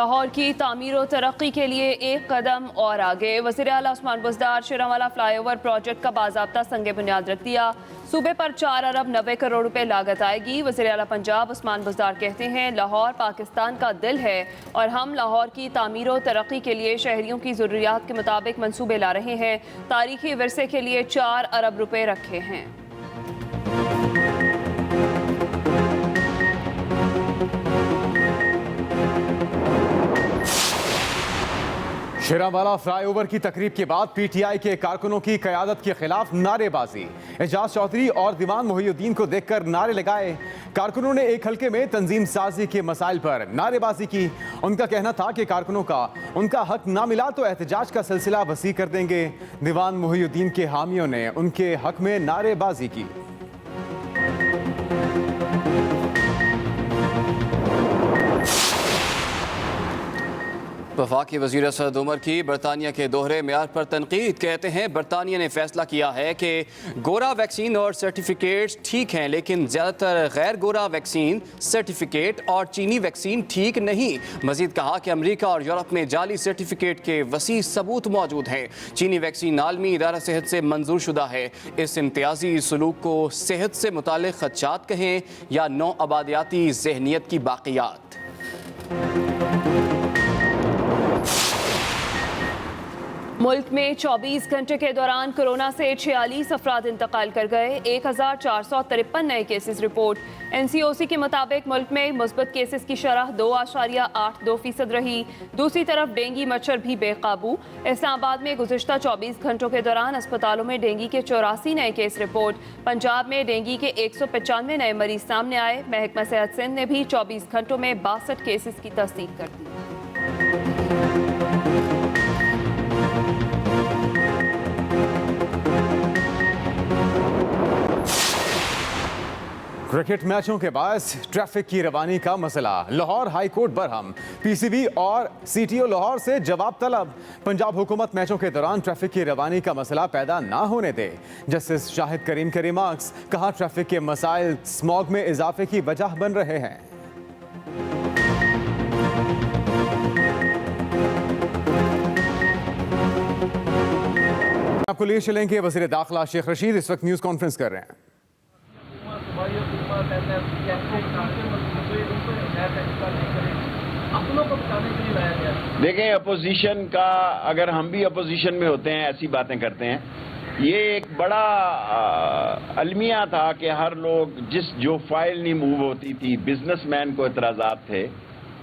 لاہور کی تعمیر و ترقی کے لیے ایک قدم اور آگے، وزیر اعلیٰ Usman Buzdar Sheranwala flyover project کا باضابطہ سنگ بنیاد رکھ دیا۔ صوبے پر 4 ارب 90 کروڑ روپے لاگت آئے گی۔ وزیر اعلیٰ پنجاب عثمان بزدار کہتے ہیں لاہور پاکستان کا دل ہے اور ہم لاہور کی تعمیر و ترقی کے لیے شہریوں کی ضروریات کے مطابق منصوبے لا رہے ہیں۔ تاریخی ورثے کے لیے 4 ارب روپے رکھے ہیں۔ شیرانوالہ فلائی اوور کی تقریب کے بعد پی ٹی آئی کے کارکنوں کی قیادت کے خلاف نعرے بازی۔ اعجاز چودھری اور دیوان محی الدین کو دیکھ کر نعرے لگائے۔ کارکنوں نے ایک حلقے میں تنظیم سازی کے مسائل پر نعرے بازی کی۔ ان کا کہنا تھا کہ کارکنوں کا ان کا حق نہ ملا تو احتجاج کا سلسلہ وسیع کر دیں گے۔ دیوان محی الدین کے حامیوں نے ان کے حق میں نعرے بازی کی۔ وفاقی وزیر اسد عمر کی برطانیہ کے دوہرے معیار پر تنقید۔ کہتے ہیں برطانیہ نے فیصلہ کیا ہے کہ گورا ویکسین اور سرٹیفکیٹس ٹھیک ہیں لیکن زیادہ تر غیر گورا ویکسین سرٹیفکیٹ اور چینی ویکسین ٹھیک نہیں۔ مزید کہا کہ امریکہ اور یورپ میں جعلی سرٹیفکیٹ کے وسیع ثبوت موجود ہیں۔ چینی ویکسین عالمی ادارہ صحت سے منظور شدہ ہے۔ اس امتیازی سلوک کو صحت سے متعلق خدشات کہیں یا نو آبادیاتی ذہنیت کی باقیات۔ ملک میں 24 گھنٹے کے دوران کورونا سے 46 افراد انتقال کر گئے۔ 1453 نئے کیسز رپورٹ۔ این سی او سی کے مطابق ملک میں مثبت کیسز کی شرح 2.82% رہی۔ دوسری طرف ڈینگی مچھر بھی بے قابو۔ اسلام آباد میں گزشتہ 24 گھنٹوں کے دوران اسپتالوں میں ڈینگی کے 84 نئے کیس رپورٹ۔ پنجاب میں ڈینگی کے 195 نئے مریض سامنے آئے۔ محکمہ صحت سندھ نے بھی 24 گھنٹوں میں 62 کیسز کی تصدیق کر دی۔ کرکٹ میچوں کے باعث ٹریفک کی روانی کا مسئلہ، لاہور ہائی کورٹ برہم۔ پی سی بی اور سی ٹی او لاہور سے جواب طلب۔ پنجاب حکومت میچوں کے دوران ٹریفک کی روانی کا مسئلہ پیدا نہ ہونے دے۔ جسٹس شاہد کریم کے ریمارکس، کہا ٹریفک کے مسائل اسموگ میں اضافے کی وجہ بن رہے ہیں۔ آپ کو لیے چلیں کہ وزیر داخلہ شیخ رشید اس وقت نیوز کانفرنس کر رہے ہیں۔ دیکھیں اپوزیشن کا، اگر ہم بھی اپوزیشن میں ہوتے ہیں ایسی باتیں کرتے ہیں، یہ ایک بڑا المیہ تھا کہ ہر لوگ جو فائل نہیں موو ہوتی تھی، بزنس مین کو اعتراضات تھے،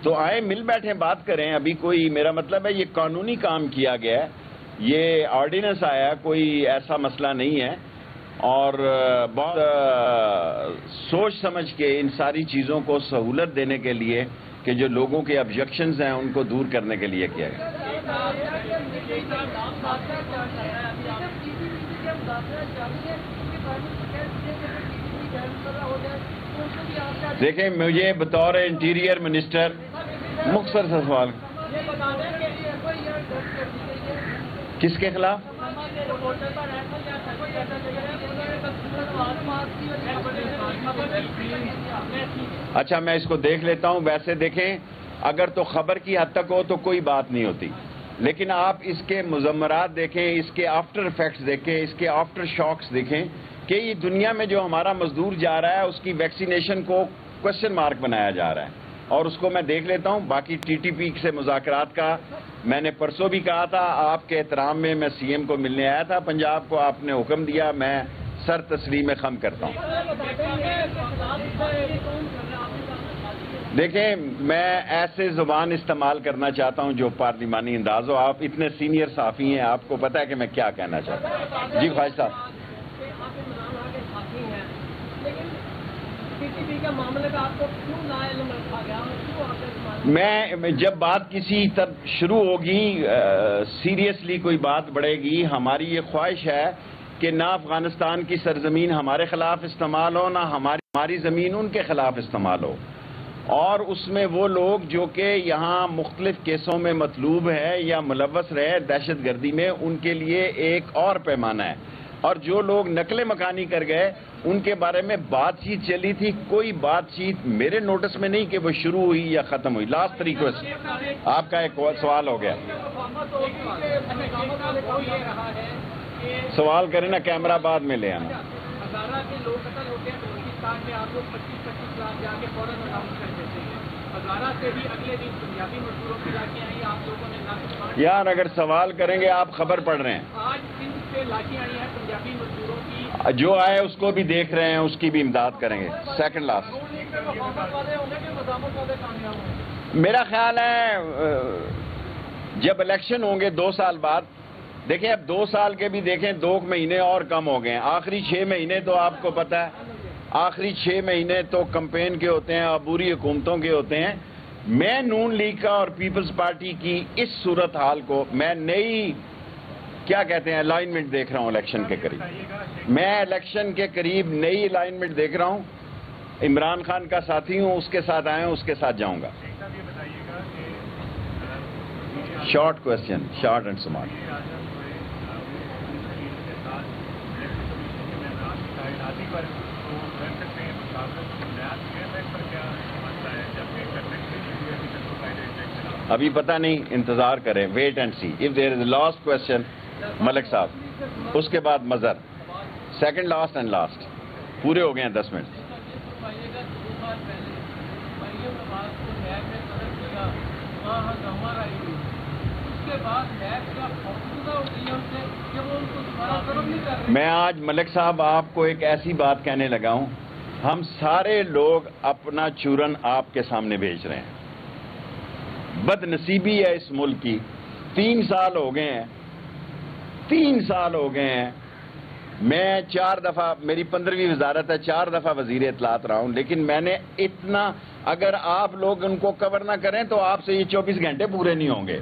تو آئیں مل بیٹھیں بات کریں۔ ابھی کوئی، میرا مطلب ہے یہ قانونی کام کیا گیا ہے، یہ آرڈیننس آیا، کوئی ایسا مسئلہ نہیں ہے، اور بہت سوچ سمجھ کے ان ساری چیزوں کو سہولت دینے کے لیے کہ جو لوگوں کے آبجیکشنز ہیں ان کو دور کرنے کے لیے کیا گیا۔ دیکھیں مجھے بطور انٹیریئر منسٹر مختصر سا سوال، کس کے خلاف؟ اچھا میں اس کو دیکھ لیتا ہوں۔ ویسے دیکھیں اگر تو خبر کی حد تک ہو تو کوئی بات نہیں ہوتی، لیکن آپ اس کے مضمرات دیکھیں، اس کے آفٹر ایفیکٹس دیکھیں، اس کے آفٹر شاکس دیکھیں کہ یہ دنیا میں جو ہمارا مزدور جا رہا ہے اس کی ویکسینیشن کو کوشچن مارک بنایا جا رہا ہے، اور اس کو میں دیکھ لیتا ہوں۔ باقی ٹی ٹی پی سے مذاکرات کا میں نے پرسوں بھی کہا تھا، آپ کے احترام میں میں سی ایم کو ملنے آیا تھا پنجاب کو، آپ نے حکم دیا، میں سر تسلیم خم کرتا ہوں۔ دیکھیں میں ایسے زبان استعمال کرنا چاہتا ہوں جو پارلیمانی انداز ہو۔ آپ اتنے سینئر صحافی ہیں، آپ کو پتہ ہے کہ میں کیا کہنا چاہتا ہوں۔ جی خواجہ صاحب، میں جب بات کسی طرح شروع ہوگی، سیریسلی کوئی بات بڑھے گی، ہماری یہ خواہش ہے کہ نہ افغانستان کی سرزمین ہمارے خلاف استعمال ہو، نہ ہماری زمین ان کے خلاف استعمال ہو، اور اس میں وہ لوگ جو کہ یہاں مختلف کیسوں میں مطلوب ہے یا ملوث رہے دہشت گردی میں، ان کے لیے ایک اور پیمانہ ہے۔ اور جو لوگ نقل مکانی کر گئے ان کے بارے میں بات چیت چلی تھی. کوئی بات چیت میرے نوٹس میں نہیں کہ وہ شروع ہوئی یا ختم ہوئی. لاسٹ ریکویسٹ, آپ کا ایک سوال ہو گیا. سوال کریں نا, کیمرہ بعد میں لے آنا. یار اگر سوال کریں گے, آپ خبر پڑھ رہے ہیں, جو آئے اس کو بھی دیکھ رہے ہیں, اس کی بھی امداد کریں گے. سیکنڈ لاسٹ, میرا خیال ہے جب الیکشن ہوں گے 2 سال بعد, دیکھیں اب 2 سال کے بھی دیکھیں, 2 مہینے اور کم ہو گئے ہیں. آخری 6 مہینے تو آپ کو پتہ ہے, آخری 6 مہینے تو کمپین کے ہوتے ہیں, عبوری حکومتوں کے ہوتے ہیں. میں نون لیگ کا اور پیپلز پارٹی کی اس صورتحال کو میں نئی کیا کہتے ہیں الائنمنٹ دیکھ رہا ہوں. الیکشن کے قریب, میں الیکشن کے قریب نئی الائنمنٹ دیکھ رہا ہوں. عمران خان کا ساتھی ہوں, اس کے ساتھ آئے ہوں, اس کے ساتھ جاؤں گا. Short question, short and smart. ابھی پتہ نہیں, انتظار کریں, wait and see. If there is last question Malik صاحب, اس کے بعد Mazhar, second last and last. پورے ہو گئے ہیں 10 منٹ. میں آج ملک صاحب آپ کو ایک ایسی بات کہنے لگا ہوں, ہم سارے لوگ اپنا چورن آپ کے سامنے بھیج رہے ہیں. بد نصیبی ہے اس ملک کی. 3 سال ہو گئے ہیں, 3 سال ہو گئے ہیں. میں 4 دفعہ, میری 15ویں وزارت ہے, 4 دفعہ وزیر اطلاعات رہا ہوں, لیکن میں نے اتنا, اگر آپ لوگ ان کو کور نہ کریں تو آپ سے یہ 24 گھنٹے پورے نہیں ہوں گے.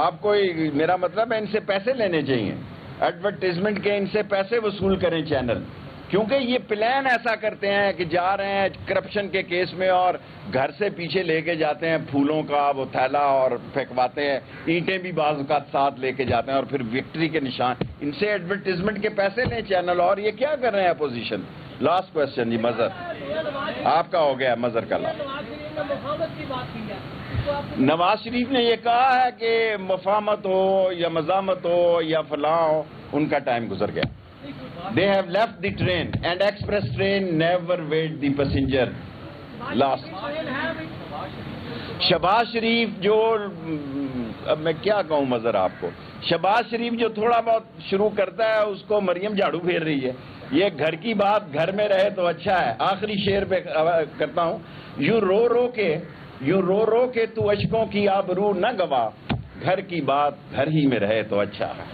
آپ کو, میرا مطلب ہے ان سے پیسے لینے چاہیے, ایڈورٹیزمنٹ کے ان سے پیسے وصول کریں چینل, کیونکہ یہ پلان ایسا کرتے ہیں کہ جا رہے ہیں کرپشن کے کیس میں اور گھر سے پیچھے لے کے جاتے ہیں پھولوں کا وہ تھیلا اور پھینکواتے ہیں, اینٹیں بھی بعض اوقات ساتھ لے کے جاتے ہیں, اور پھر وکٹری کے نشان. ان سے ایڈورٹیزمنٹ کے پیسے لیں چینل, اور یہ کیا کر رہے ہیں اپوزیشن. لاسٹ کوسچن جی, مظہر آپ کا ہو گیا. مظہر کا لاسٹ. نواز شریف نے یہ کہا ہے کہ مفاہمت ہو یا مزاحمت ہو یا فلاں ہو, ان کا ٹائم گزر گیا. They have left the train and express train never wait the passenger. Last. Shahbaz شریف جو, اب میں کیا کہوں مظہر آپ کو, شہباز شریف جو تھوڑا بہت شروع کرتا ہے اس کو مریم جھاڑو پھیر رہی ہے. یہ گھر کی بات گھر میں رہے تو اچھا ہے. آخری شعر پہ کرتا ہوں, یوں رو رو کے تو اشکوں کی آبرو نہ گوا, گھر کی بات گھر ہی میں رہے تو اچھا ہے.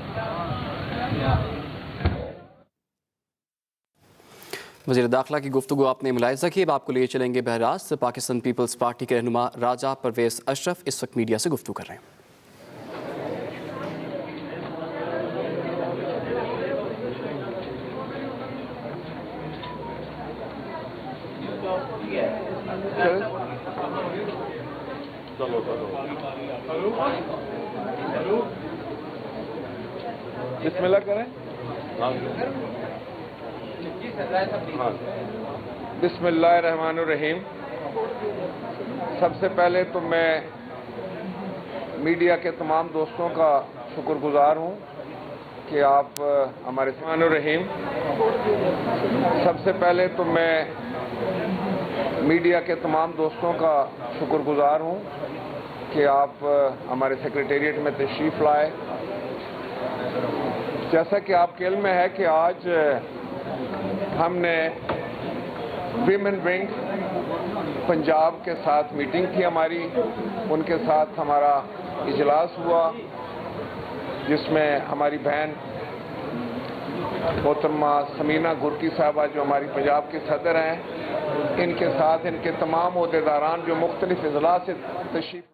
وزیر داخلہ کی گفتگو آپ نے ملاحظہ کی. اب آپ کو لے چلیں گے بہراست. پاکستان پیپلز پارٹی کے رہنما راجہ پرویز اشرف اس وقت میڈیا سے گفتگو کر رہے ہیں. بسم اللہ کریں. بسم اللہ الرحمن الرحیم. سب سے پہلے تو میں میڈیا کے تمام دوستوں کا شکر گزار ہوں کہ آپ ہمارے الرحمن الرحیم. سب سے پہلے تو میں میڈیا کے تمام دوستوں کا شکر گزار ہوں کہ آپ ہمارے سیکریٹریٹ میں تشریف لائے. جیسا کہ آپ کے علم میں ہے کہ آج ہم نے ویمن ونگ پنجاب کے ساتھ میٹنگ تھی ہماری, ان کے ساتھ ہمارا اجلاس ہوا جس میں ہماری بہن محترمہ سمینہ گرکی صاحبہ جو ہماری پنجاب کی صدر ہیں, ان کے ساتھ ان کے تمام عہدیداران جو مختلف اضلاع سے تشریف